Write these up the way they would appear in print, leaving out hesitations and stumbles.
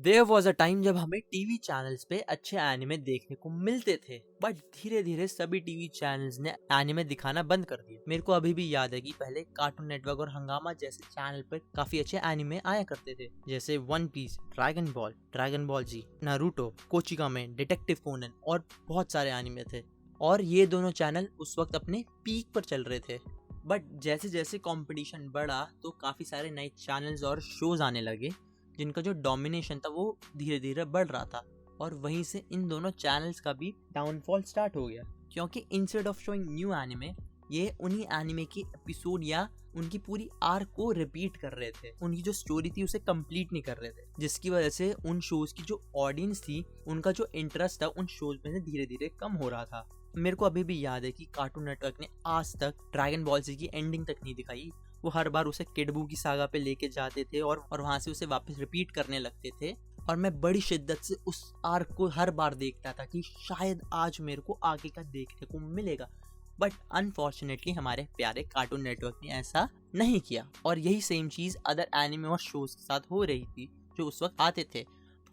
There was a time जब हमें TV channels पे अच्छे एनिमे देखने को मिलते थे, बट धीरे धीरे सभी टीवी चैनल्स ने एनिमे दिखाना बंद कर दिया। मेरे को अभी भी याद है कि पहले कार्टून नेटवर्क और हंगामा जैसे चैनल पर काफी अच्छे एनिमे आया करते थे, जैसे वन पीस, ड्रैगन बॉल जी, नारुतो, कोचिकामे, डिटेक्टिव कोनन और बहुत सारे एनिमे थे। और ये दोनों चैनल उस वक्त अपने पीक पर चल रहे थे। बट जैसे जैसे कंपटीशन बढ़ा तो काफी सारे नए चैनल्स और शोज आने लगे, जिनका जो डोमिनेशन था वो धीरे धीरे बढ़ रहा था। और वहीं से इन दोनों चैनल्स का भी डाउनफॉल स्टार्ट हो गया, क्योंकि instead of showing new anime, ये उन्हीं एनिमे की एपिसोड या उनकी पूरी आर्क को रिपीट कर रहे थे। उनकी जो स्टोरी थी उसे कंप्लीट नहीं कर रहे थे, जिसकी वजह से उन शोज की जो ऑडियंस थी, उनका जो इंटरेस्ट था उन शोज में से धीरे धीरे कम हो रहा था। मेरे को अभी भी याद है कि कार्टून नेटवर्क ने आज तक ड्रैगन बॉल जी की एंडिंग तक नहीं दिखाई। वो हर बार उसे किड बू की सागा पे लेके जाते थे और वहां से उसे वापस रिपीट करने लगते थे। और मैं बड़ी शिद्दत से उस आर्क को हर बार देखता था कि शायद आज मेरे को आगे का देखने को मिलेगा। बट अनफॉर्चुनेटली हमारे प्यारे कार्टून नेटवर्क ने ऐसा नहीं किया, और यही सेम चीज अदर एनिमे और शोज के साथ हो रही थी जो उस वक्त आते थे।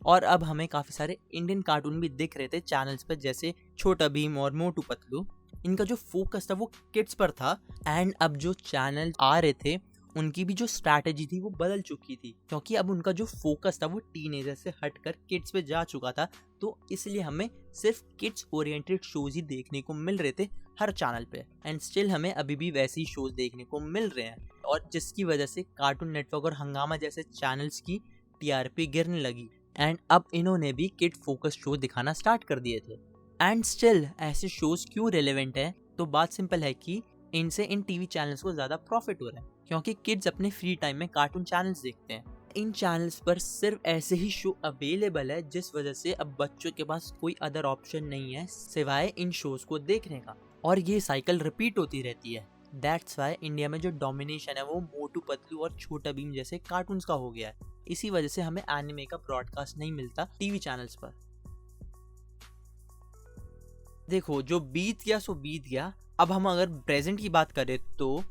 और अब हमें काफी सारे इंडियन कार्टून भी दिख रहे थे चैनल्स पर, जैसे छोटा भीम और मोटू पतलू। इनका जो फोकस था वो किड्स पर था। एंड अब जो चैनल आ रहे थे उनकी भी जो स्ट्रैटेजी थी वो बदल चुकी थी, क्योंकि अब उनका जो फोकस था वो टीनेजर से हटकर किड्स पे जा चुका था। तो इसलिए हमें सिर्फ किड्स ओरिएंटेड शोज ही देखने को मिल रहे थे हर चैनल पे। एंड स्टिल हमें अभी भी वैसे ही शोज देखने को मिल रहे हैं, और जिसकी वजह से कार्टून नेटवर्क और हंगामा जैसे चैनल्स की टीआरपी गिरने लगी। एंड अब इन्होंने भी किड फोकस शो दिखाना स्टार्ट कर दिए थे। एंड स्टिल ऐसे शोज क्यों रेलेवेंट है? तो बात सिंपल है कि इनसे इन टीवी चैनल्स को ज्यादा प्रॉफिट हो रहा है, क्योंकि किड्स अपने फ्री टाइम में कार्टून चैनल्स देखते हैं। इन चैनल्स पर सिर्फ ऐसे ही शो अवेलेबल है, जिस वजह से अब बच्चों के पास कोई अदर ऑप्शन नहीं है सिवाय इन शोज को देखने का, और ये साइकिल रिपीट होती रहती है। दैट्स वाई इंडिया में जो डोमिनेशन है वो मोटू पतलू और छोटा भीम जैसे कार्टून्स का हो गया है। इसी वजह से हमें एनिमे का ब्रॉडकास्ट नहीं मिलता टीवी चैनल्स पर। देखो, जो बीत गया सो बीत गया। अब हम अगर प्रेजेंट की बात करें तो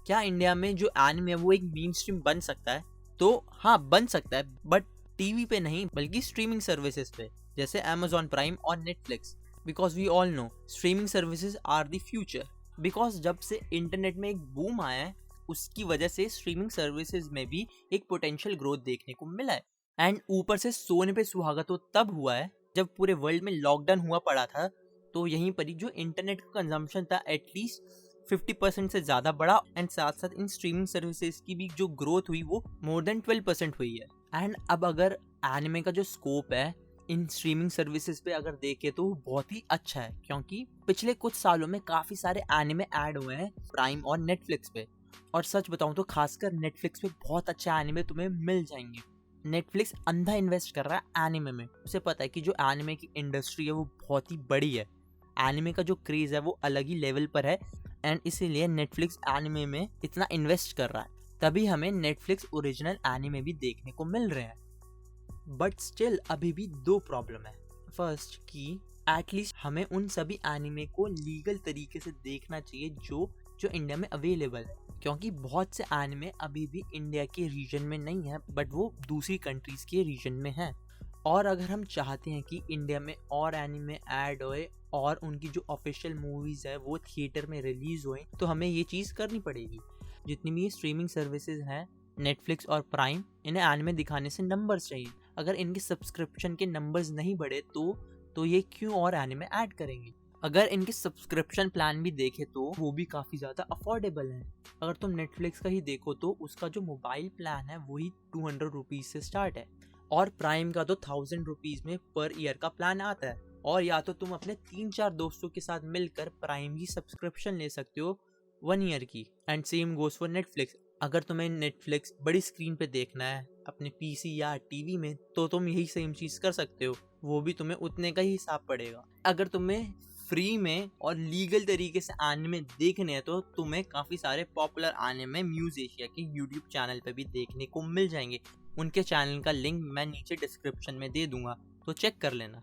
क्या इंडिया में जो एनिमे है वो एक मेन स्ट्रीम बन सकता है? तो हाँ, बन सकता है, बट टीवी पे नहीं बल्कि स्ट्रीमिंग सर्विसेज पे, जैसे Amazon प्राइम और Netflix. Because we all know streaming services are the future. Because जब से इंटरनेट में एक बूम आया है, उसकी वजह से स्ट्रीमिंग सर्विसेज में भी एक पोटेंशियल ग्रोथ देखने को मिला है। एंड ऊपर से सोने पे सुहागा तो तब हुआ है जब पूरे वर्ल्ड में लॉकडाउन हुआ पड़ा था। तो यहीं पर ही जो इंटरनेट का कंजम्पशन था एटलीस्ट 50% से ज़्यादा बढ़ा, एंड साथ साथ इन स्ट्रीमिंग सर्विसेज की भी जो ग्रोथ हुई वो मोर देन 12% हुई है। एंड अब अगर एनिमे का जो स्कोप है इन स्ट्रीमिंग सर्विसेज पे अगर देखें तो बहुत ही अच्छा है, क्योंकि पिछले कुछ सालों में काफ़ी सारे एनिमे ऐड हुए हैं प्राइम और नेटफ्लिक्स पे। और सच बताऊं तो खासकर नेटफ्लिक्स पे बहुत अच्छे एनिमे तुम्हें मिल जाएंगे। नेटफ्लिक्स अंधा इन्वेस्ट कर रहा है एनिमे में। उसे पता है कि जो एनिमे की इंडस्ट्री है वो बहुत ही बड़ी है, एनिमे का जो क्रेज है वो अलग ही लेवल पर है, एंड इसीलिए नेटफ्लिक्स एनिमे में इतना इन्वेस्ट कर रहा है। तभी हमें नेटफ्लिक्स ओरिजिनल एनिमे भी देखने को मिल रहे हैं। बट स्टिल अभी भी दो प्रॉब्लम है। फर्स्ट कि एटलीस्ट हमें उन सभी एनिमे को लीगल तरीके से देखना चाहिए जो इंडिया में अवेलेबल है, क्योंकि बहुत से एनिमे अभी भी इंडिया के रीजन में नहीं है, बट वो दूसरी कंट्रीज के रीजन में है। और अगर हम चाहते हैं कि इंडिया में और एनिमे ऐड होए और उनकी जो ऑफिशियल मूवीज है वो थिएटर में रिलीज होए, तो हमें ये चीज़ करनी पड़ेगी। जितनी भी स्ट्रीमिंग सर्विसेज हैं, नेटफ्लिक्स और प्राइम, इन्हें एनिमे दिखाने से नंबर्स चाहिए। अगर इनके सब्सक्रिप्शन के नंबर्स नहीं बढ़े तो ये क्यों और एनिमे ऐड करेंगे? अगर इनके सब्सक्रिप्शन प्लान भी देखे तो वो भी काफ़ी ज़्यादा अफोर्डेबल हैं। अगर तुम नेटफ्लिक्स का ही देखो तो उसका जो मोबाइल प्लान है वही 200 रुपीज़ से स्टार्ट है, और प्राइम का तो 1000 रुपीज़ में पर ईयर का प्लान आता है। और या तो तुम अपने 3-4 दोस्तों के साथ मिलकर प्राइम की सब्सक्रिप्शन ले सकते हो 1 ईयर की। And same goes for Netflix. अगर तुम्हें नेटफ्लिक्स बड़ी स्क्रीन पे देखना है अपने पीसी या टीवी में, तो तुम यही सेम चीज़ कर सकते हो, वो भी तुम्हें उतने का ही हिसाब पड़ेगा। अगर तुम्हें फ्री में और लीगल तरीके से एनिमे देखने हैं तो तुम्हें काफ़ी सारे पॉपुलर एनिमे म्यूज एशिया के यूट्यूब चैनल पे भी देखने को मिल जाएंगे। उनके चैनल का लिंक मैं नीचे डिस्क्रिप्शन में दे दूंगा, तो चेक कर लेना।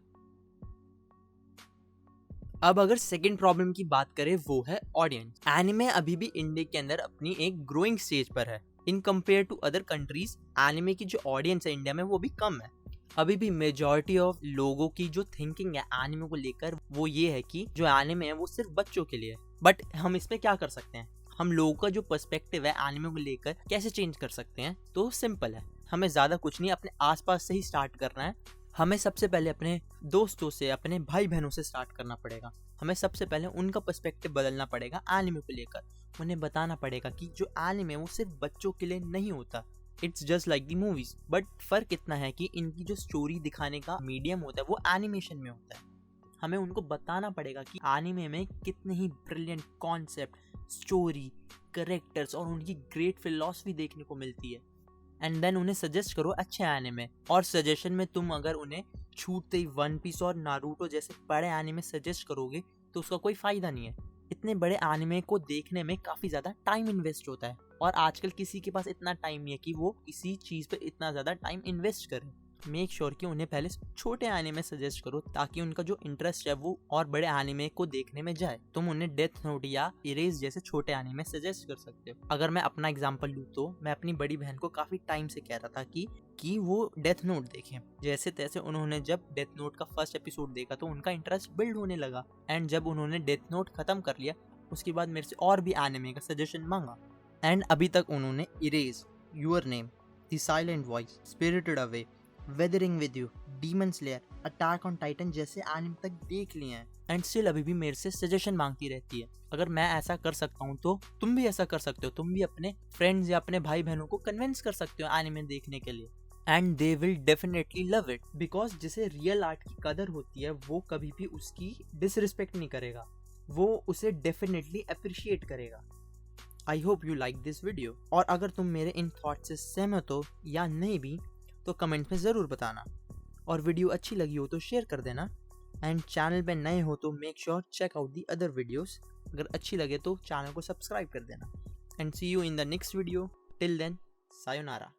अब अगर सेकंड प्रॉब्लम की बात करें वो है ऑडियंस। एनिमे अभी भी इंडिया के अंदर अपनी एक ग्रोइंग स्टेज पर है। In compare to other countries anime की जो ऑडियंस है इंडिया में वो भी कम है। अभी भी मेजॉरिटी ऑफ लोगों की जो थिंकिंग है एनिमे को लेकर वो ये है कि जो एनिमे है वो सिर्फ बच्चों के लिए है। बट हम इसमें क्या कर सकते हैं, हम लोगों का जो पर्सपेक्टिव है एनिमे को लेकर कैसे चेंज कर सकते हैं, तो सिंपल है, हमें ज़्यादा कुछ नहीं, अपने आसपास से ही स्टार्ट करना है। हमें सबसे पहले अपने दोस्तों से, अपने भाई बहनों से स्टार्ट करना पड़ेगा। हमें सबसे पहले उनका पर्सपेक्टिव बदलना पड़ेगा एनिमे को लेकर। उन्हें बताना पड़ेगा कि जो एनिमे वो सिर्फ बच्चों के लिए नहीं होता, it's just like the movies. But फर्क इतना है कि इनकी जो स्टोरी दिखाने का मीडियम होता है वो एनिमेशन में होता है। हमें उनको बताना पड़ेगा कि एनिमे में कितने ही ब्रिलियंट कॉन्सेप्ट, स्टोरी, कैरेक्टर्स और उनकी ग्रेट फिलॉसफी देखने को मिलती है। एंड देन उन्हें सजेस्ट करो अच्छे एनिमे। और सजेशन में तुम अगर उन्हें छूटते ही वन पीस और नारुतो जैसे बड़े एनिमे सजेस्ट करोगे तो उसका कोई फायदा नहीं है। इतने बड़े एनिमे को देखने में काफ़ी ज़्यादा टाइम इन्वेस्ट होता है और आजकल किसी के पास इतना टाइम नहीं है कि वो इसी चीज़ पे इतना ज़्यादा टाइम इन्वेस्ट करे। मेक श्योर कि उन्हें पहले छोटे एनिमे सजेस्ट करो ताकि उनका जो इंटरेस्ट है वो और बड़े एनिमे को देखने में जाए। तुम उन्हें डेथ नोट या इरेज जैसे छोटे एनिमे सजेस्ट कर सकते हो। अगर मैं अपना एग्जांपल लूँ तो मैं अपनी बड़ी बहन को काफ़ी टाइम से कह रहा था कि वो डेथ नोट देखें। जैसे तैसे उन्होंने जब डेथ नोट का फर्स्ट एपिसोड देखा तो उनका इंटरेस्ट बिल्ड होने लगा। एंड जब उन्होंने डेथ नोट खत्म कर लिया उसके बाद मेरे से और भी एनिमे का सजेशन मांगा। एंड अभी तक उन्होंने erase, your name, the silent voice, spirited away, weathering with you, demon slayer, attack on Titan जैसे एनिमे तक देख लिए हैं। एंड स्टिल अभी भी मेरे से सजेशन मांगती रहती है। अगर मैं ऐसा कर सकता हूँ तो तुम भी ऐसा कर सकते हो। तुम भी अपने फ्रेंड्स या अपने भाई बहनों को कन्विंस कर सकते हो एनिमे देखने के लिए। And they will definitely love it because जिसे रियल आर्ट की कदर होती है वो कभी भी उसकी डिसरिस्पेक्ट नहीं करेगा, वो उसे डेफिनेटली अप्रिशिएट करेगा। I hope you like this video. और अगर तुम मेरे इन थॉट्स से सहमत हो या नहीं भी तो कमेंट में ज़रूर बताना। और वीडियो अच्छी लगी हो तो शेयर कर देना। एंड चैनल पे नए हो तो make sure check out the other videos. अगर अच्छी लगे तो चैनल को सब्सक्राइब कर देना। And see you in the next video. Till then, sayonara.